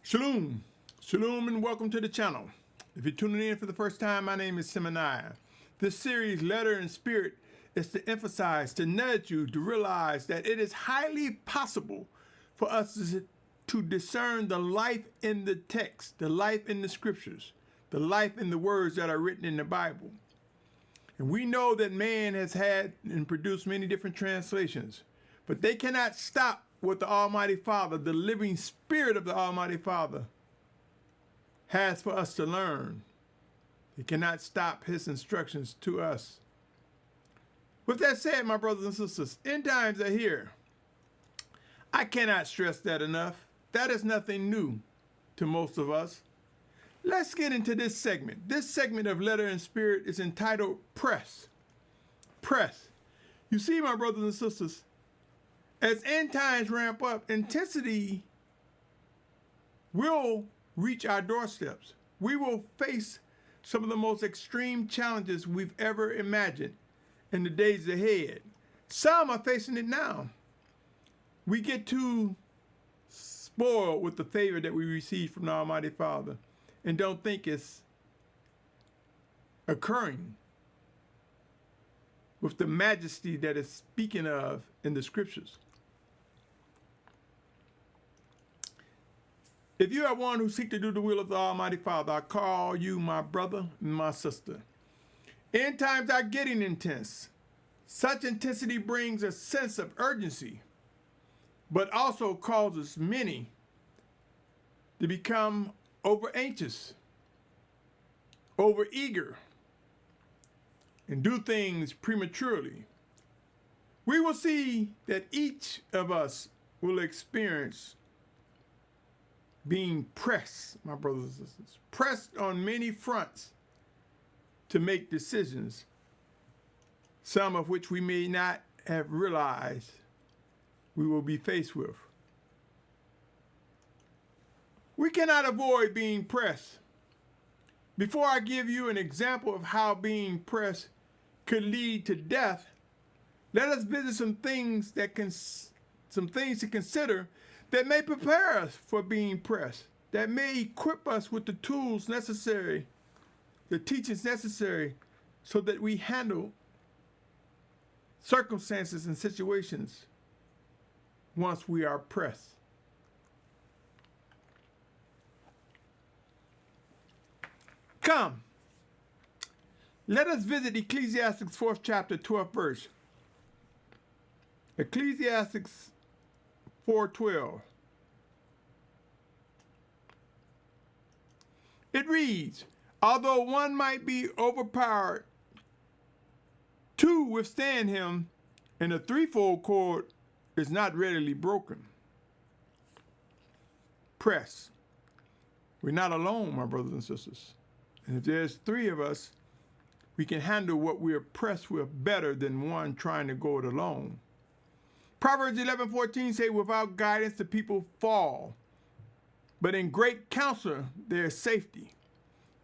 Shalom. Shalom and welcome to the channel. If you're tuning in for the first time, my name is Symmanayah. This series, Letter and Spirit, is to emphasize, to nudge you to realize that it is highly possible for us to discern the life in the text, the life in the scriptures, the life in the words that are written in the Bible. And we know that man has had and produced many different translations, but they cannot stop what the Almighty Father, the living Spirit of the Almighty Father, has for us to learn. He cannot stop his instructions to us. With that said, my brothers and sisters, end times are here. I cannot stress that enough. That is nothing new to most of us. Let's get into this segment. This segment of Letter and Spirit is entitled Press. Press. You see, my brothers and sisters, as end times ramp up, intensity will reach our doorsteps. We will face some of the most extreme challenges we've ever imagined in the days ahead. Some are facing it now. We get too spoiled with the favor that we receive from the Almighty Father and don't think it's occurring with the majesty that is speaking of in the scriptures. If you are one who seek to do the will of the Almighty Father, I call you my brother and my sister. End times are getting intense. Such intensity brings a sense of urgency, but also causes many to become over anxious, over eager, and do things prematurely. We will see that each of us will experience being pressed, my brothers and sisters, pressed on many fronts to make decisions, some of which we may not have realized we will be faced with. We cannot avoid being pressed. Before I give you an example of how being pressed could lead to death, let us visit some things to consider that may prepare us for being pressed, that may equip us with the tools necessary, the teachings necessary, so that we handle circumstances and situations once we are pressed. Come, let us visit Ecclesiastes 4th chapter, 12th verse. Ecclesiastes 4:12. It reads, although one might be overpowered to withstand him, and the threefold cord is not readily broken. Press. We're not alone, my brothers and sisters. And if there's three of us, we can handle what we're pressed with better than one trying to go it alone. Proverbs 11:14 say, without guidance the people fall, but in great counsel there is safety.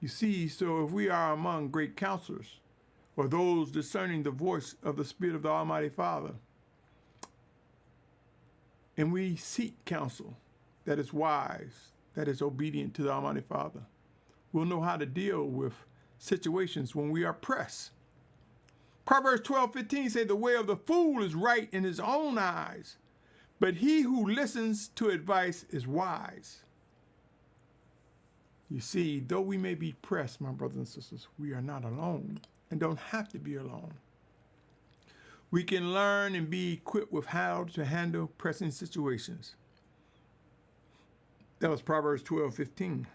You see, so if we are among great counselors, or those discerning the voice of the Spirit of the Almighty Father, and we seek counsel that is wise, that is obedient to the Almighty Father, we'll know how to deal with situations when we are pressed. Proverbs 12:15 say the way of the fool is right in his own eyes, but he who listens to advice is wise. You see, though we may be pressed, my brothers and sisters, we are not alone and don't have to be alone. We can learn and be equipped with how to handle pressing situations. That was Proverbs 12:15.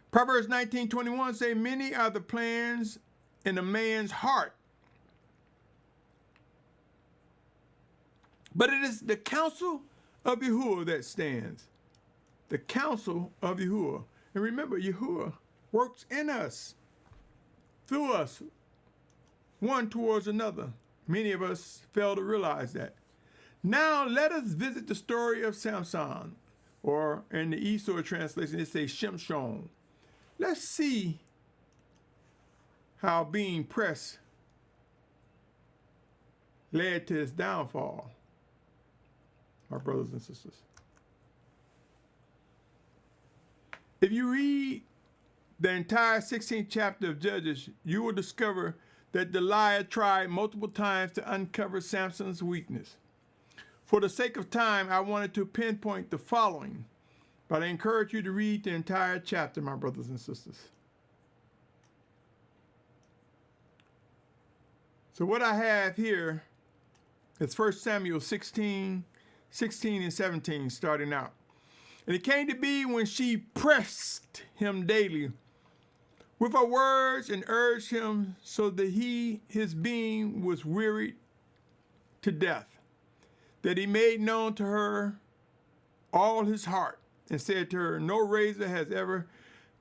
Proverbs 19:21 say, many are the plans in a man's heart, but it is the counsel of Yahuah that stands. The counsel of Yahuah. And remember, Yahuah works in us, through us, one towards another. Many of us fail to realize that. Now let us visit the story of Samson, or in the Esau translation, it says Shimshon. Let's see how being pressed led to his downfall, my brothers and sisters. If you read the entire 16th chapter of Judges, you will discover that Delilah tried multiple times to uncover Samson's weakness. For the sake of time, I wanted to pinpoint the following, but I encourage you to read the entire chapter, my brothers and sisters. So what I have here is 1 Samuel 16 and 17 starting out. And it came to be when she pressed him daily with her words and urged him so that his being was wearied to death, that he made known to her all his heart and said to her, no razor has ever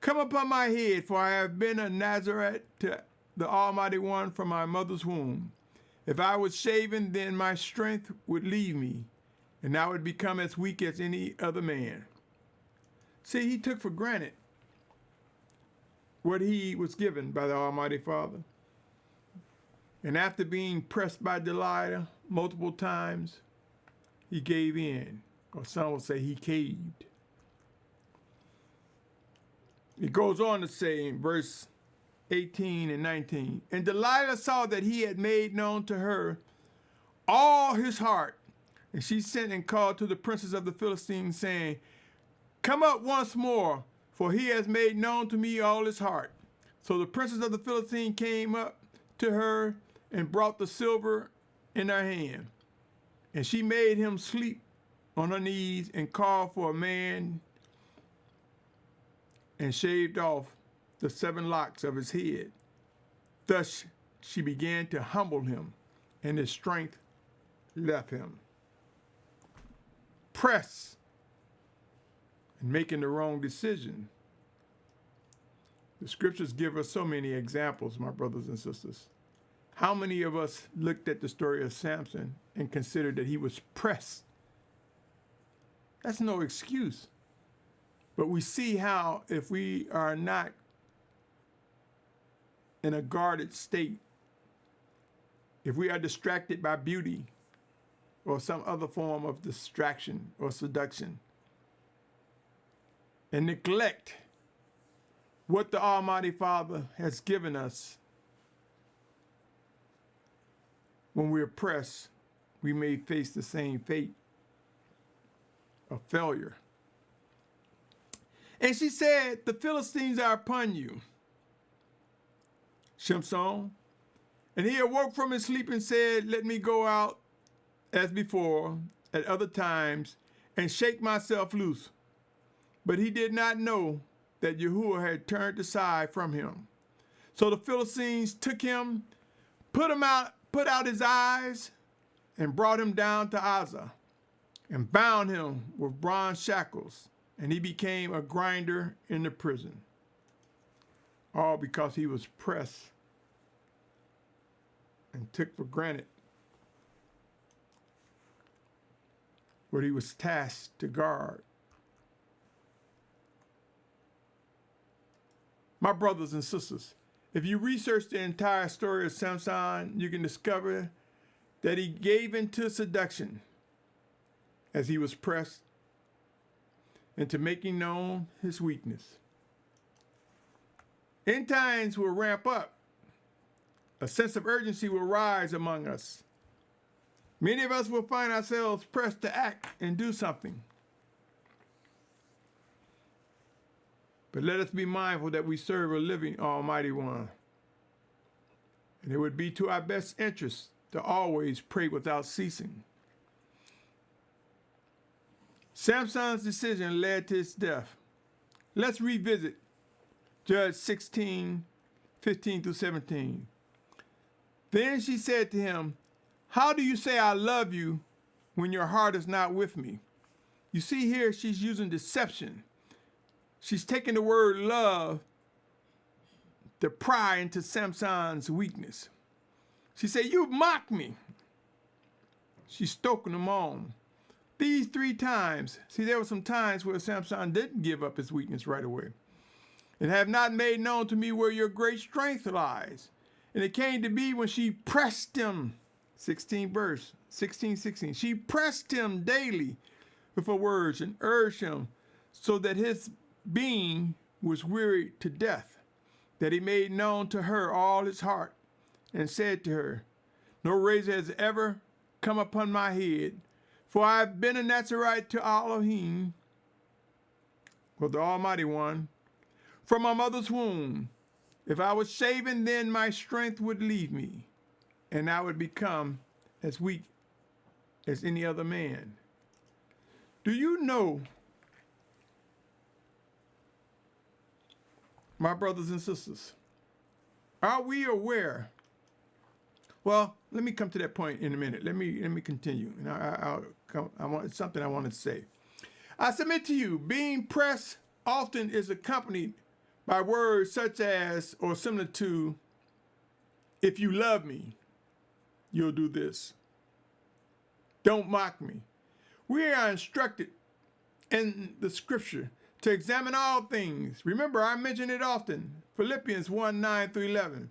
come upon my head, for I have been a Nazarite to the Almighty One from my mother's womb. If I was shaven, then my strength would leave me, and I would become as weak as any other man. See, he took for granted what he was given by the Almighty Father. And after being pressed by Delilah multiple times, he gave in, or some will say he caved. It goes on to say in verse 18 and 19, and Delilah saw that he had made known to her all his heart, and she sent and called to the princes of the Philistines, saying, come up once more, for he has made known to me all his heart. So the princes of the Philistines came up to her and brought the silver in her hand. And she made him sleep on her knees and called for a man and shaved off the 7 locks of his head. Thus she began to humble him, and his strength left him. Press and making the wrong decision. The scriptures give us so many examples, my brothers and sisters. How many of us looked at the story of Samson and considered that he was pressed? That's no excuse. But we see how if we are not in a guarded state, if we are distracted by beauty or some other form of distraction or seduction, and neglect what the Almighty Father has given us, when we're pressed, we may face the same fate of failure. And she said, the Philistines are upon you, Shimson. And he awoke from his sleep and said, let me go out as before at other times and shake myself loose. But he did not know that Yahuah had turned aside from him. So the Philistines took him, put out his eyes, and brought him down to Azza, and bound him with bronze shackles, and he became a grinder in the prison. All because he was pressed and took for granted what he was tasked to guard. My brothers and sisters, if you research the entire story of Samson, you can discover that he gave into seduction as he was pressed into making known his weakness. End times will ramp up. A sense of urgency will rise among us. Many of us will find ourselves pressed to act and do something. But let us be mindful that we serve a living Almighty One. And it would be to our best interest to always pray without ceasing. Samson's decision led to his death. Let's revisit Judges 16, 15 through 17. Then she said to him, how do you say I love you when your heart is not with me? You see here, she's using deception. She's taking the word love to pry into Samson's weakness. She said, you mock me. She's stoking him on. These 3 times, see, there were some times where Samson didn't give up his weakness right away. And have not made known to me where your great strength lies. And it came to be when she pressed him, 16 verse, 16. She pressed him daily with her words and urged him so that his being was wearied to death, that he made known to her all his heart, and said to her, no razor has ever come upon my head, for I have been a Nazarite to Elohim, or the Almighty One, from my mother's womb. If I was shaven, then my strength would leave me, and I would become as weak as any other man. Do you know, my brothers and sisters, are we aware? Well, let me come to that point in a minute. Let me continue, and I want something I wanted to say. I submit to you, being pressed often is accompanied by words such as, or similar to, if you love me, you'll do this. Don't mock me. We are instructed in the scripture to examine all things. Remember, I mention it often. Philippians 1:9-11.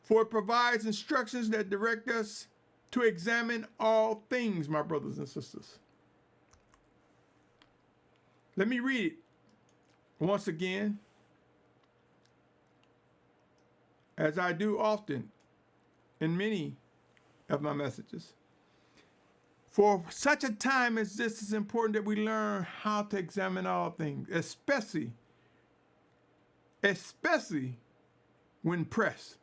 For it provides instructions that direct us to examine all things, my brothers and sisters. Let me read it once again, as I do often in many of my messages. For such a time as this, is important that we learn how to examine all things, especially when pressed.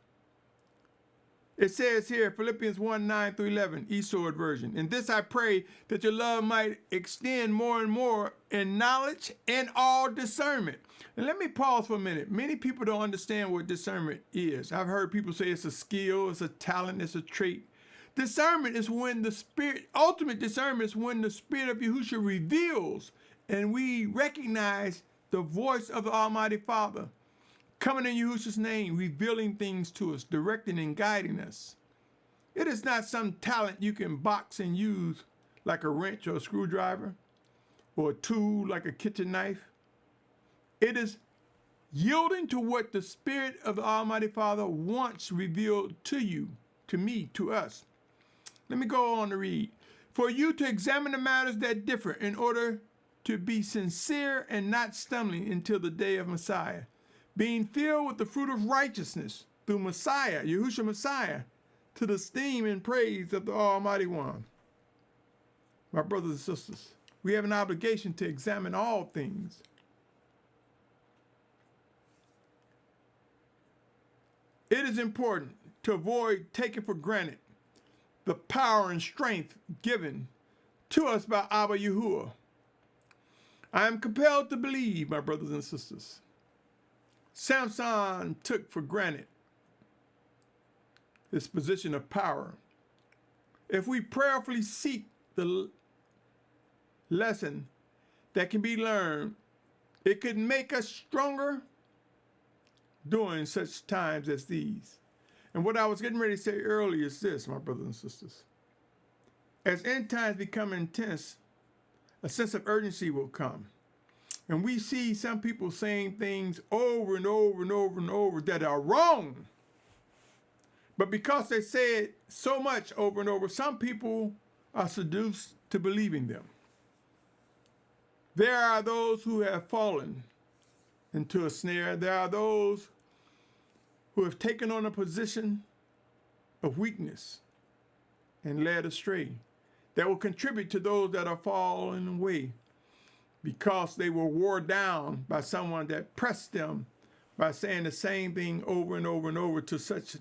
It says here, Philippians 1:9-11, eSword version. In this I pray that your love might extend more and more in knowledge and all discernment. And let me pause for a minute. Many people don't understand what discernment is. I've heard people say it's a skill, it's a talent, it's a trait. Discernment is when the Spirit, ultimate discernment is when the Spirit of Yahusha reveals and we recognize the voice of the Almighty Father coming in Yahusha's name, revealing things to us, directing and guiding us. It is not some talent you can box and use like a wrench or a screwdriver or a tool like a kitchen knife. It is yielding to what the Spirit of the Almighty Father wants revealed to you, to me, to us. Let me go on to read. For you to examine the matters that differ in order to be sincere and not stumbling until the day of Messiah, being filled with the fruit of righteousness through Messiah, Yahushua Messiah, to the esteem and praise of the Almighty One. My brothers and sisters, we have an obligation to examine all things. It is important to avoid taking for granted the power and strength given to us by Abba Yahuah. I am compelled to believe, my brothers and sisters, Samson took for granted his position of power. If we prayerfully seek the lesson that can be learned, it could make us stronger during such times as these. And what I was getting ready to say earlier is this, my brothers and sisters. As end times become intense, a sense of urgency will come. And we see some people saying things over and over and over and over that are wrong. But because they say it so much over and over, some people are seduced to believing them. There are those who have fallen into a snare. There are those who have taken on a position of weakness and led astray that will contribute to those that are falling away, because they were worn down by someone that pressed them by saying the same thing over and over and over to such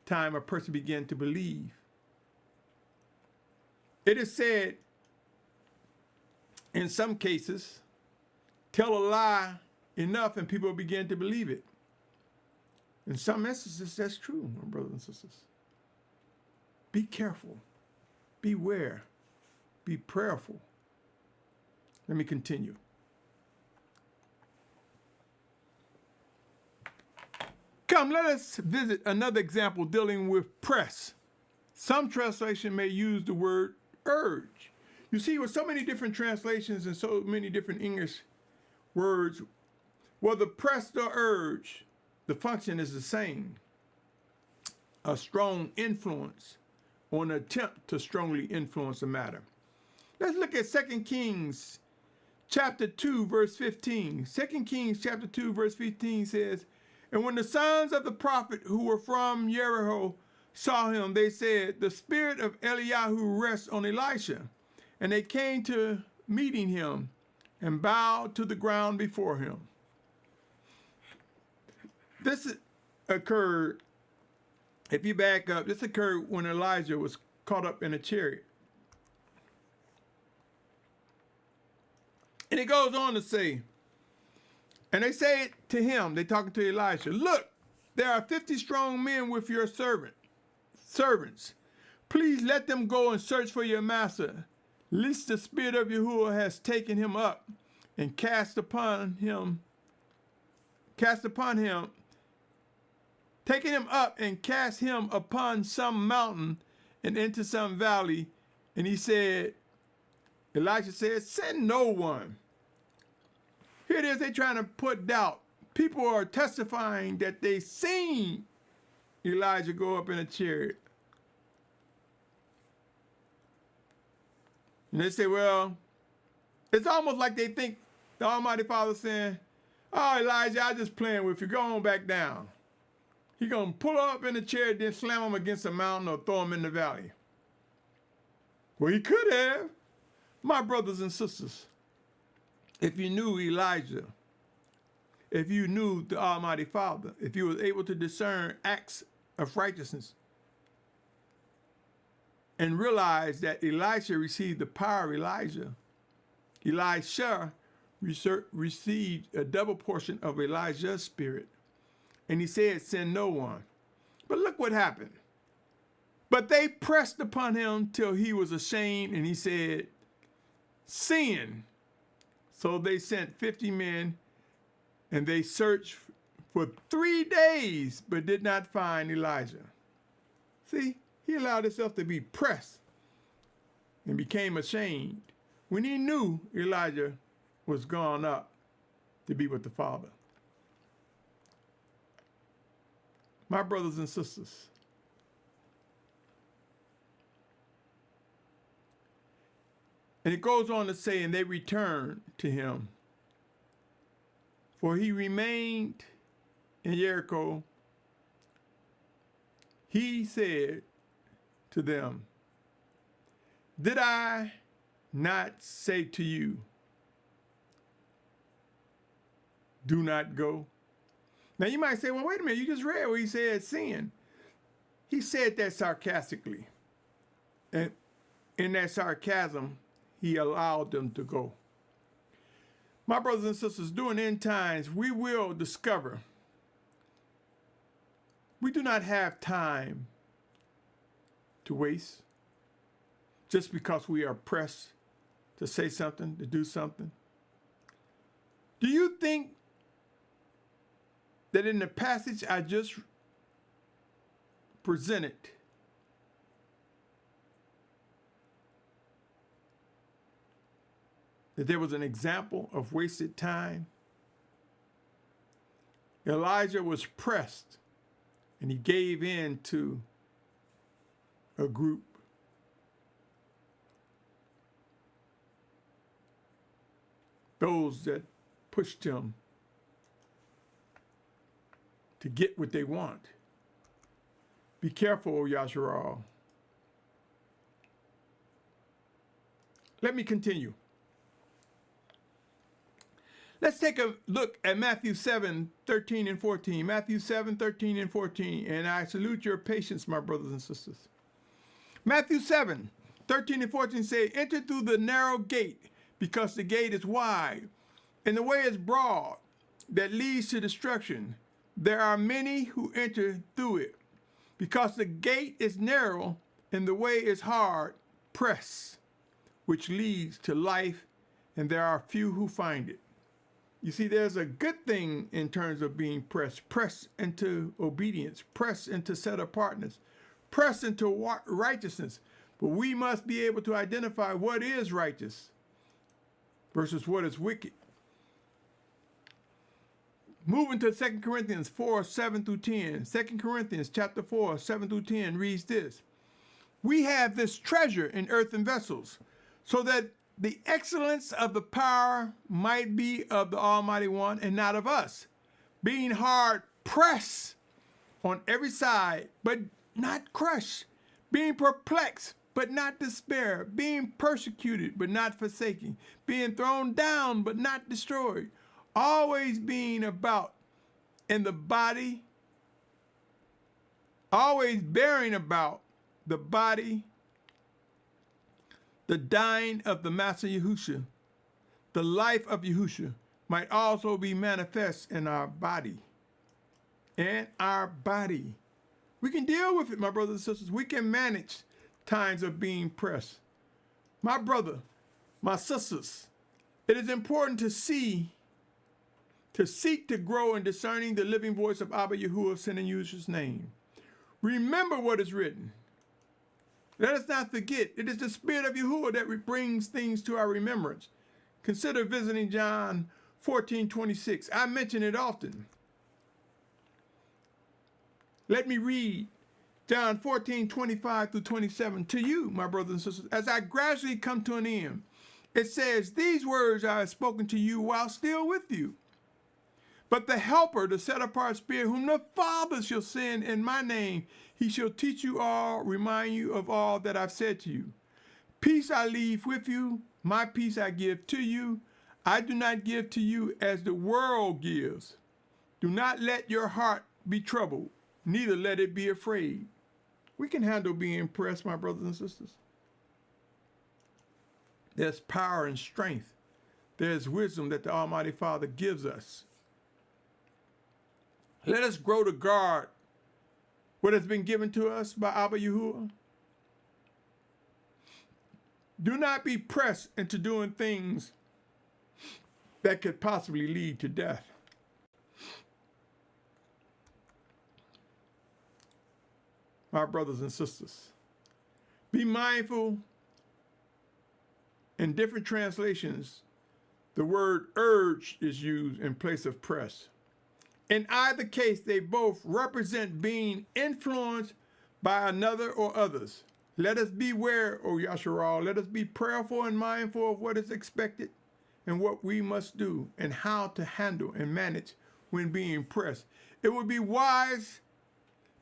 time a person began to believe. It is said in some cases, tell a lie enough and people begin to believe it. In some instances, that's true, my brothers and sisters. Be careful, beware, be prayerful. Let me continue. Come, let us visit another example dealing with press. Some translation may use the word urge. You see, with so many different translations and so many different English words, whether pressed or urge, the function is the same. A strong influence or an attempt to strongly influence a matter. Let's look at 2 Kings chapter 2, verse 15. 2 Kings chapter 2, verse 15 says, and when the sons of the prophet who were from Jericho saw him, they said, the spirit of Eliyahu rests on Elisha. And they came to meeting him and bowed to the ground before him. This occurred, if you back up, this occurred when Elijah was caught up in a chariot. And it goes on to say, and they say to him, they're talking to Elisha, look, there are 50 strong men with your servants. Please let them go and search for your master, lest the spirit of Yahuwah has taken him up and cast upon him, taking him up and cast him upon some mountain and into some valley. And he said, Elisha said, send no one. Here it is, they're trying to put doubt. People are testifying that they seen Elijah go up in a chariot. And they say, well, it's almost like they think the Almighty Father saying, oh, Elijah, I'm just playing with you. Go on back down. He's going to pull up in the chariot, then slam him against a mountain or throw him in the valley. Well, he could have. My brothers and sisters, if you knew Elijah, if you knew the Almighty Father, if you were able to discern acts of righteousness and realize that Elisha received the power of Elijah, Elisha received a double portion of Elijah's spirit. And he said, send no one. But look what happened. But they pressed upon him till he was ashamed, and he said, sin. So they sent 50 men, and they searched for 3 days, but did not find Elijah. See, he allowed himself to be pressed and became ashamed when he knew Elijah was gone up to be with the Father. My brothers and sisters, and it goes on to say, and they returned to him, for he remained in Jericho. He said to them, did I not say to you, do not go? Now you might say, well, wait a minute, you just read where he said sin. He said that sarcastically. And in that sarcasm, he allowed them to go. My brothers and sisters, during end times, we will discover we do not have time to waste just because we are pressed to say something, to do something. Do you think that in the passage I just presented, that there was an example of wasted time? Elijah was pressed and he gave in to a group. Those that pushed him to get what they want. Be careful, O Yahusha. Let me continue. Let's take a look at Matthew 7, 13 and 14. Matthew 7, 13 and 14. And I salute your patience, my brothers and sisters. Matthew 7, 13 and 14 say, enter through the narrow gate, because the gate is wide, and the way is broad, that leads to destruction. There are many who enter through it. Because the gate is narrow, and the way is hard, press, which leads to life, and there are few who find it. You see, there's a good thing in terms of being pressed. Press into obedience. Press into set-apartness. Press into righteousness. But we must be able to identify what is righteous versus what is wicked. Moving to 2 Corinthians 4, 7 through 10. 2 Corinthians chapter 4, 7 through 10 reads this. We have this treasure in earthen vessels, so that the excellence of the power might be of the Almighty One and not of us, being hard pressed on every side, but not crushed, being perplexed, but not despair, being persecuted, but not forsaken, being thrown down, but not destroyed, always being about in the body, always bearing about the body, the dying of the Master Yahusha, the life of Yahusha might also be manifest in our body. In our body. We can deal with it, my brothers and sisters. We can manage times of being pressed. My brother, my sisters, it is important to seek to grow in discerning the living voice of Abba Yahuwah, sent in Yahusha's name. Remember what is written. Let us not forget, it is the Spirit of Yahuwah that brings things to our remembrance. Consider visiting John 14:26. I mention it often. Let me read John 14:25 through 27 to you, my brothers and sisters, as I gradually come to an end. It says, these words I have spoken to you while still with you. But the Helper, the set-apart Spirit, whom the Father shall send in my name, he shall teach you all, remind you of all that I've said to you. Peace I leave with you, my peace I give to you. I do not give to you as the world gives. Do not let your heart be troubled, neither let it be afraid. We can handle being pressed, my brothers and sisters. There's power and strength. There's wisdom that the Almighty Father gives us. Let us grow to guard what has been given to us by Abba Yahuwah. Do not be pressed into doing things that could possibly lead to death. My brothers and sisters, be mindful. In different translations, the word urge is used in place of press. In either case, they both represent being influenced by another or others. Let us beware, O Yahusha, let us be prayerful and mindful of what is expected and what we must do and how to handle and manage when being pressed. It would be wise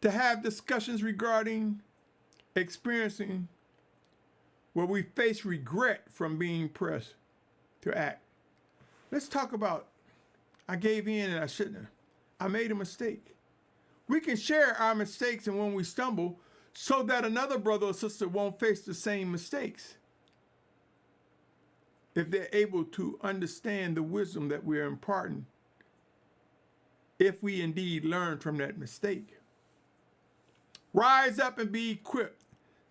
to have discussions regarding experiencing where we face regret from being pressed to act. Let's talk about, I gave in and I shouldn't have. I made a mistake. We can share our mistakes and when we stumble so that another brother or sister won't face the same mistakes. If they're able to understand the wisdom that we're imparting, if we indeed learn from that mistake. Rise up and be equipped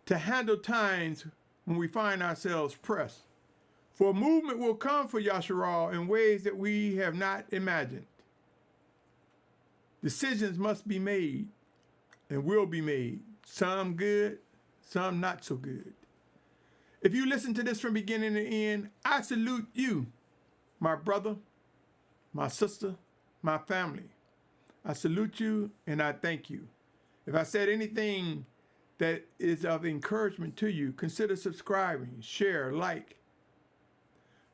to handle times when we find ourselves pressed. For movement will come for Yahusha in ways that we have not imagined. Decisions must be made and will be made. Some good, some not so good. If you listen to this from beginning to end, I salute you, my brother, my sister, my family. I salute you and I thank you. If I said anything that is of encouragement to you, consider subscribing, share, like.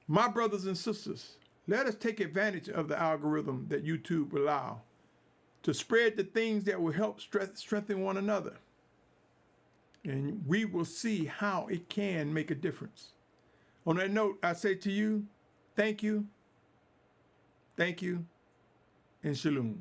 My brothers and sisters, let us take advantage of the algorithm that YouTube allows to spread the things that will help strengthen one another. And we will see how it can make a difference. On that note, I say to you, thank you, and Shalum.